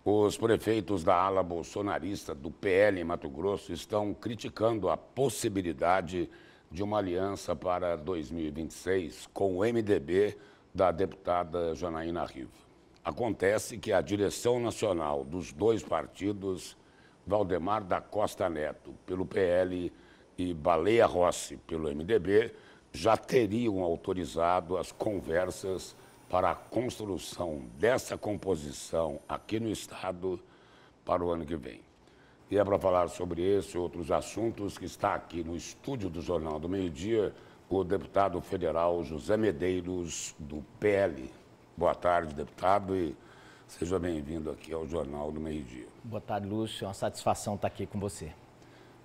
Os prefeitos da ala bolsonarista do PL em Mato Grosso estão criticando a possibilidade de uma aliança para 2026 com o MDB da deputada Janaína Riva. Acontece que a direção nacional dos dois partidos, Valdemar da Costa Neto, pelo PL, e Baleia Rossi, pelo MDB, já teriam autorizado as conversas para a construção dessa composição aqui no Estado para o ano que vem. E é para falar sobre esse e outros assuntos que está aqui no estúdio do Jornal do Meio-Dia o deputado federal José Medeiros, do PL. Boa tarde, deputado, e seja bem-vindo aqui ao Jornal do Meio-Dia. Boa tarde, Lúcio. É uma satisfação estar aqui com você.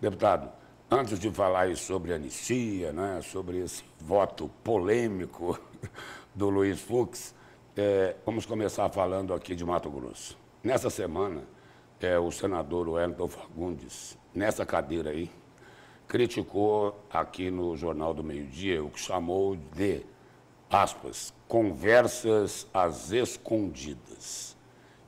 Deputado, antes de falar aí sobre a anistia, né, sobre esse voto polêmico do Luiz Fux, vamos começar falando aqui de Mato Grosso. Nessa semana, o senador Wellington Fagundes, nessa cadeira aí, criticou aqui no Jornal do Meio-Dia o que chamou de, aspas, conversas às escondidas.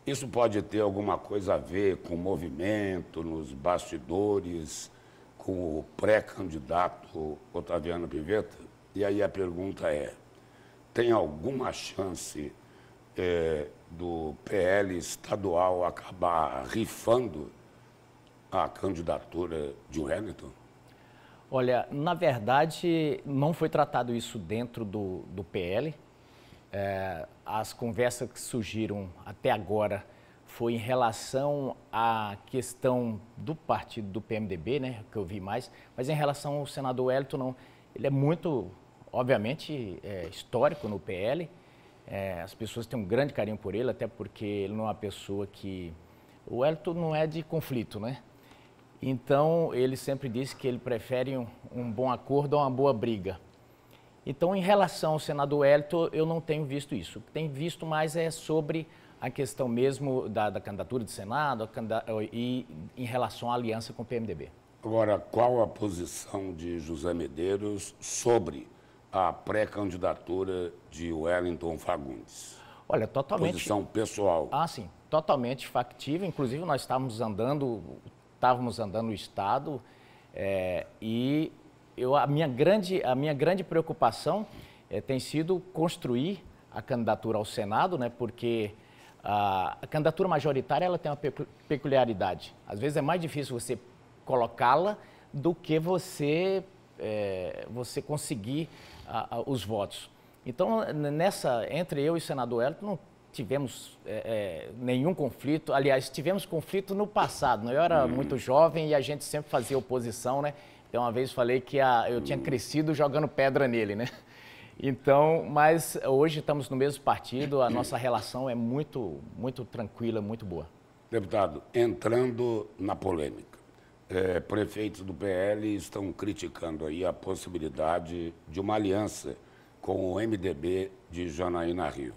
Isso pode ter alguma coisa a ver com o movimento nos bastidores, com o pré-candidato Otaviano Pivetta? E aí a pergunta é, tem alguma chance do PL estadual acabar rifando a candidatura de Wellington? Olha, na verdade, não foi tratado isso dentro do PL. As conversas que surgiram até agora foi em relação à questão do partido do PMDB, né, que eu vi mais, mas em relação ao senador Wellington, não. Ele é muito, obviamente, histórico no PL. As pessoas têm um grande carinho por ele, até porque ele não é uma pessoa que... O Wellington não é de conflito, né? Então, ele sempre disse que ele prefere um bom acordo a uma boa briga. Então, em relação ao senador Wellington, eu não tenho visto isso. O que tenho visto mais é sobre a questão mesmo da candidatura de Senado e em relação à aliança com o PMDB. Agora, qual a posição de José Medeiros sobre a pré-candidatura de Wellington Fagundes? Olha, totalmente... Posição pessoal. Ah, sim, totalmente factível. Inclusive, nós estávamos andando no Estado e a minha grande preocupação tem sido construir a candidatura ao Senado, né, porque a candidatura majoritária ela tem uma peculiaridade. Às vezes é mais difícil você colocá-la do que você conseguir os votos. Então, entre eu e o senador Wellington, não tivemos nenhum conflito. Aliás, tivemos conflito no passado. Eu era muito jovem e a gente sempre fazia oposição, né? Então, uma vez falei que eu tinha crescido jogando pedra nele, né? Então, mas hoje estamos no mesmo partido, a nossa relação é muito, muito tranquila, muito boa. Deputado, entrando na polêmica, prefeitos do PL estão criticando aí a possibilidade de uma aliança com o MDB de Janaína Riva.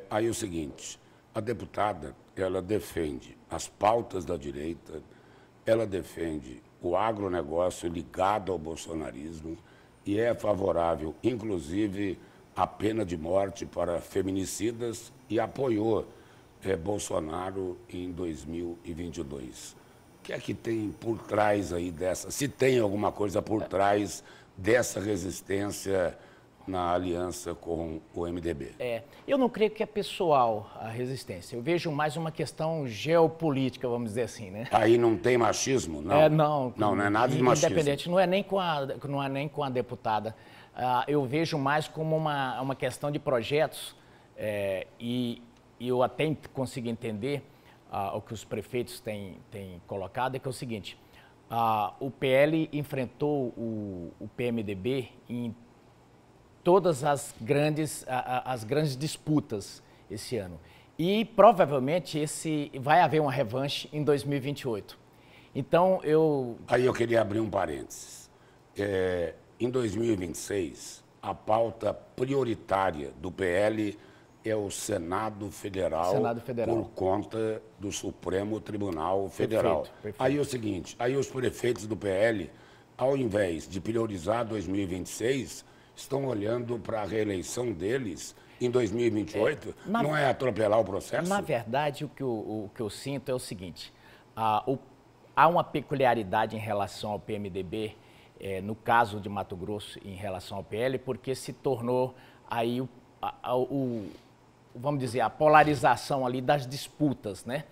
Aí o seguinte, a deputada, ela defende as pautas da direita, ela defende o agronegócio ligado ao bolsonarismo e é favorável, inclusive, à pena de morte para feminicidas e apoiou Bolsonaro em 2022. O que é que tem por trás aí dessa, se tem alguma coisa por trás dessa resistência na aliança com o MDB? Eu não creio que é pessoal a resistência. Eu vejo mais uma questão geopolítica, vamos dizer assim, né? Aí não tem machismo? Não, não é nada de machismo. Independente, não é nem com a deputada. Eu vejo mais como uma questão de projetos e eu até consigo entender o que os prefeitos têm colocado, é que é o seguinte, o PL enfrentou o PMDB em todas as grandes disputas esse ano. E provavelmente vai haver uma revanche em 2028. Então, Aí eu queria abrir um parênteses. Em 2026, a pauta prioritária do PL é o Senado Federal, por conta do Supremo Tribunal Federal. Perfeito. Aí é o seguinte, aí os prefeitos do PL, ao invés de priorizar 2026, estão olhando para a reeleição deles em 2028? Não é atropelar o processo? Na verdade, o que eu sinto é o seguinte, há uma peculiaridade em relação ao PMDB, no caso de Mato Grosso, em relação ao PL, porque se tornou aí vamos dizer, a polarização ali das disputas, né?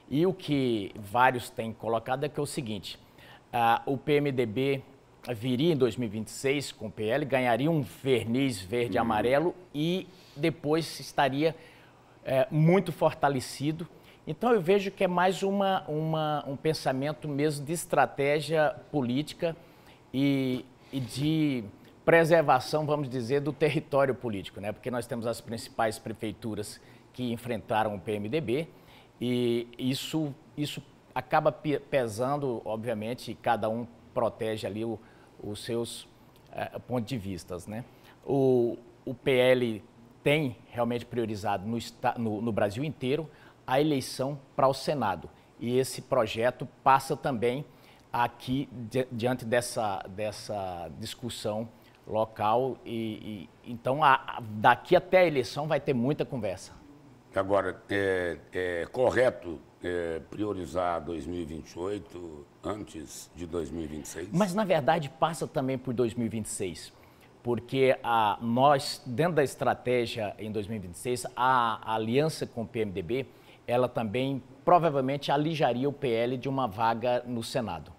E o que vários têm colocado é que é o seguinte, o PMDB viria em 2026 com o PL, ganharia um verniz verde e amarelo e depois estaria muito fortalecido. Então eu vejo que é mais um pensamento mesmo de estratégia política e de preservação, vamos dizer, do território político, né? Porque nós temos as principais prefeituras que enfrentaram o PMDB e isso acaba pesando, obviamente, e cada um protege ali os seus pontos de vista, né? O PL tem realmente priorizado no Brasil inteiro a eleição para o Senado e esse projeto passa também aqui diante dessa discussão local então daqui até a eleição vai ter muita conversa. Agora, é correto priorizar 2028 antes de 2026? Mas, na verdade, passa também por 2026, porque nós, dentro da estratégia em 2026, a aliança com o PMDB, ela também provavelmente alijaria o PL de uma vaga no Senado.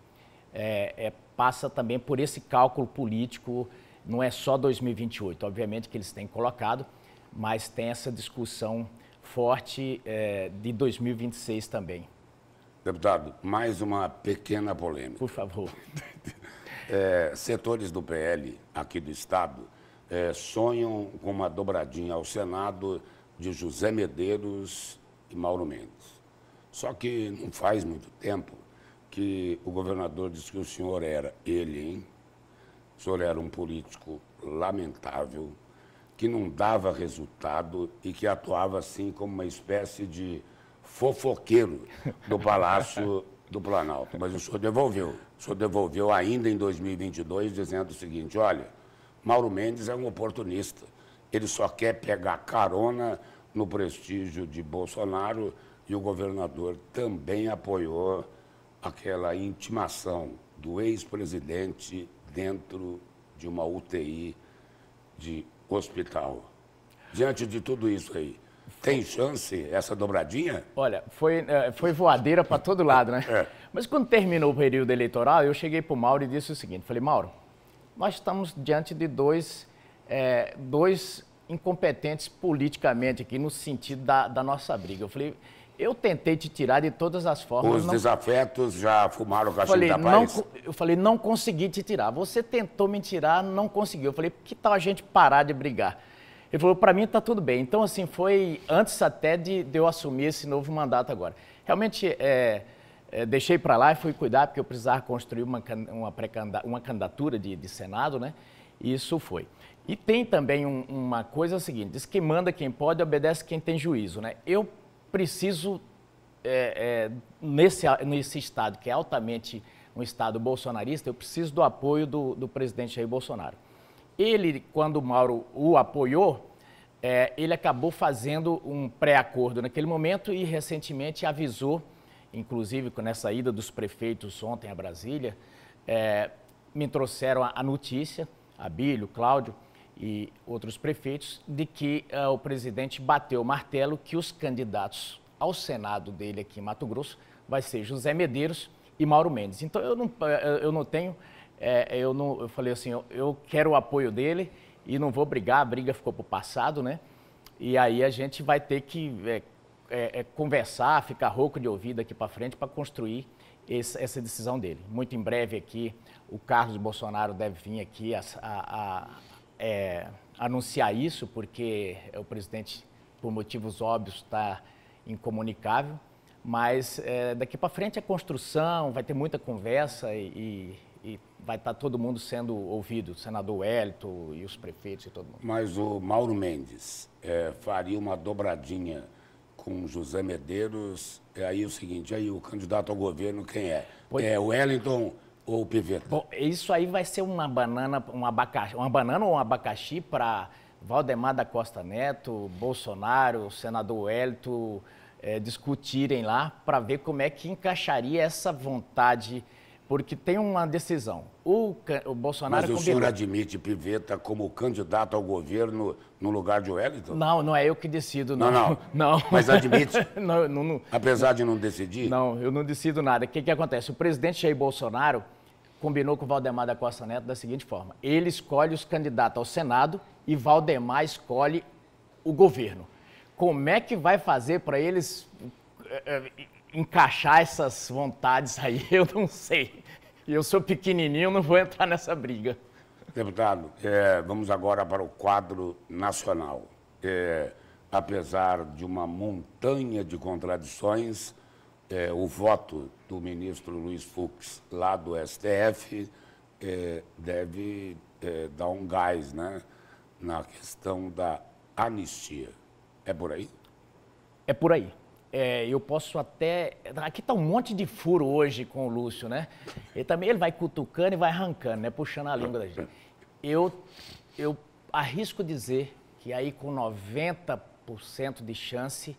Passa também por esse cálculo político, não é só 2028, obviamente que eles têm colocado, mas tem essa discussão forte de 2026 também. Deputado, mais uma pequena polêmica. Por favor. Setores do PL aqui do Estado sonham com uma dobradinha ao Senado de José Medeiros e Mauro Mendes. Só que não faz muito tempo que o governador disse que o senhor era ele, hein? O senhor era um político lamentável, que não dava resultado e que atuava assim como uma espécie de fofoqueiro do Palácio do Planalto. Mas o senhor devolveu. O senhor devolveu ainda em 2022, dizendo o seguinte, olha, Mauro Mendes é um oportunista. Ele só quer pegar carona no prestígio de Bolsonaro e o governador também apoiou aquela intimação do ex-presidente dentro de uma UTI de hospital. Diante de tudo isso aí, tem chance essa dobradinha? Olha, foi voadeira para todo lado, né? Mas quando terminou o período eleitoral, eu cheguei para o Mauro e disse o seguinte, falei, Mauro, nós estamos diante de dois incompetentes politicamente aqui no sentido da nossa briga. Eu falei, eu tentei te tirar de todas as formas. Os desafetos já fumaram o cachimbo da paz? Eu falei, não consegui te tirar. Você tentou me tirar, não conseguiu. Eu falei, que tal a gente parar de brigar? Ele falou, para mim está tudo bem. Então, assim, foi antes até de eu assumir esse novo mandato agora. Realmente, deixei para lá e fui cuidar, porque eu precisava construir uma candidatura de Senado, né? E isso foi. E tem também uma coisa seguinte, diz que manda quem pode, obedece quem tem juízo, né? Eu preciso, nesse estado, que é altamente um estado bolsonarista, eu preciso do apoio do presidente Jair Bolsonaro. Ele, quando o Mauro o apoiou, ele acabou fazendo um pré-acordo naquele momento e recentemente avisou, inclusive com essa ida dos prefeitos ontem a Brasília, me trouxeram a notícia, Abílio, Cláudio e outros prefeitos, de que o presidente bateu o martelo que os candidatos ao Senado dele aqui em Mato Grosso vai ser José Medeiros e Mauro Mendes. Então eu falei assim, eu quero o apoio dele e não vou brigar, a briga ficou para o passado, né? E aí a gente vai ter que conversar, ficar rouco de ouvido daqui para frente para construir essa decisão dele. Muito em breve aqui, o Carlos Bolsonaro deve vir aqui anunciar isso, porque o presidente, por motivos óbvios, está incomunicável, mas daqui para frente é construção, vai ter muita conversa e vai estar todo mundo sendo ouvido, o senador Wellington e os prefeitos e todo mundo. Mas o Mauro Mendes faria uma dobradinha com José Medeiros, aí o seguinte, aí o candidato ao governo quem é? É o Wellington ou o Piveta? Bom, isso aí vai ser uma banana ou um abacaxi para Valdemar da Costa Neto, Bolsonaro, o senador Wellington discutirem lá para ver como é que encaixaria essa vontade, porque tem uma decisão. O Bolsonaro Mas o senhor admite Pivetta como candidato ao governo no lugar de Wellington? Não, não é eu que decido, não. Não. Não. Mas admite? Não. Apesar de não decidir? Não, eu não decido nada. O que acontece? O presidente Jair Bolsonaro combinou com o Valdemar da Costa Neto da seguinte forma: ele escolhe os candidatos ao Senado e Valdemar escolhe o governo. Como é que vai fazer para eles encaixar essas vontades aí? Eu não sei. Eu sou pequenininho, não vou entrar nessa briga. Deputado, vamos agora para o quadro nacional. Apesar de uma montanha de contradições, o voto do ministro Luiz Fux, lá do STF, deve dar um gás, né, na questão da anistia. É por aí? É por aí. Eu posso até... Aqui está um monte de furo hoje com o Lúcio, né? Ele vai cutucando e vai arrancando, né? Puxando a língua da gente. Eu arrisco dizer que aí com 90% de chance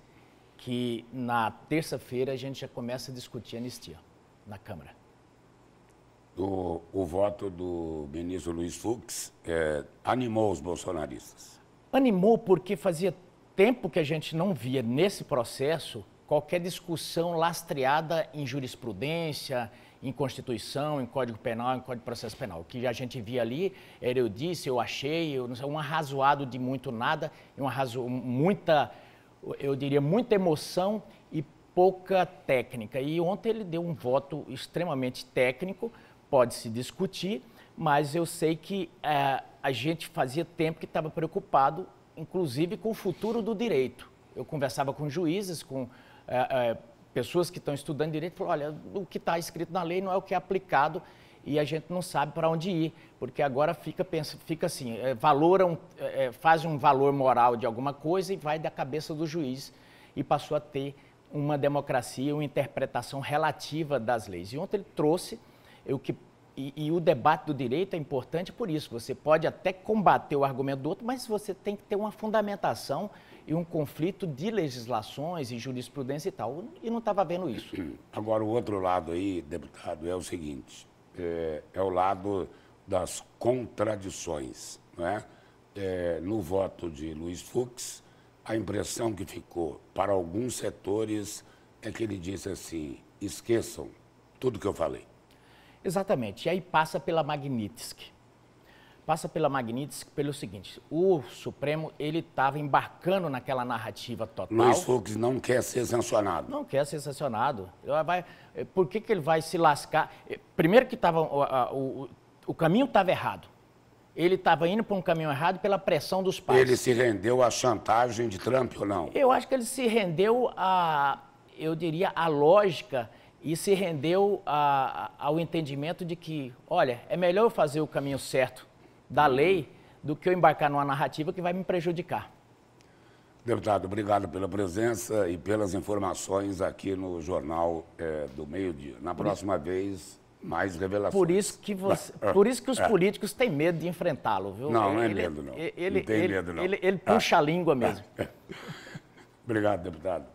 que na terça-feira a gente já começa a discutir anistia na Câmara. O voto do ministro Luiz Fux animou os bolsonaristas. Animou porque fazia tempo que a gente não via nesse processo qualquer discussão lastreada em jurisprudência, em Constituição, em Código Penal, em Código de Processo Penal. O que a gente via ali era eu disse, eu achei, um arrazoado de muito nada, eu diria muita emoção e pouca técnica. E ontem ele deu um voto extremamente técnico, pode se discutir, mas eu sei que a gente fazia tempo que estava preocupado, inclusive com o futuro do direito. Eu conversava com juízes, com pessoas que estão estudando direito, e falaram, olha, o que está escrito na lei não é o que é aplicado e a gente não sabe para onde ir, porque agora fica assim, faz um valor moral de alguma coisa e vai da cabeça do juiz e passou a ter uma democracia, uma interpretação relativa das leis. E ontem ele trouxe E o debate do direito é importante por isso. Você pode até combater o argumento do outro, mas você tem que ter uma fundamentação e um conflito de legislações e jurisprudência e tal. E não estava vendo isso. Agora, o outro lado aí, deputado, é o seguinte. É o lado das contradições, não é? No voto de Luiz Fux, a impressão que ficou para alguns setores é que ele disse assim, esqueçam tudo que eu falei. Exatamente. E aí passa pela Magnitsky. Passa pela Magnitsky pelo seguinte, o Supremo, ele estava embarcando naquela narrativa total. Luiz Fux não quer ser sancionado. Não quer ser sancionado. Por que ele vai se lascar? Primeiro que o caminho estava errado. Ele estava indo para um caminho errado pela pressão dos pais. Ele se rendeu à chantagem de Trump ou não? Eu acho que ele se rendeu eu diria, à lógica e se rendeu ao entendimento de que, olha, é melhor eu fazer o caminho certo da lei do que eu embarcar numa narrativa que vai me prejudicar. Deputado, obrigado pela presença e pelas informações aqui no Jornal do Meio-Dia. Na próxima vez, mais revelações. Por isso que os políticos têm medo de enfrentá-lo, viu? Não é medo, não. Não tem medo, não. Ele puxa a língua mesmo. Obrigado, deputado.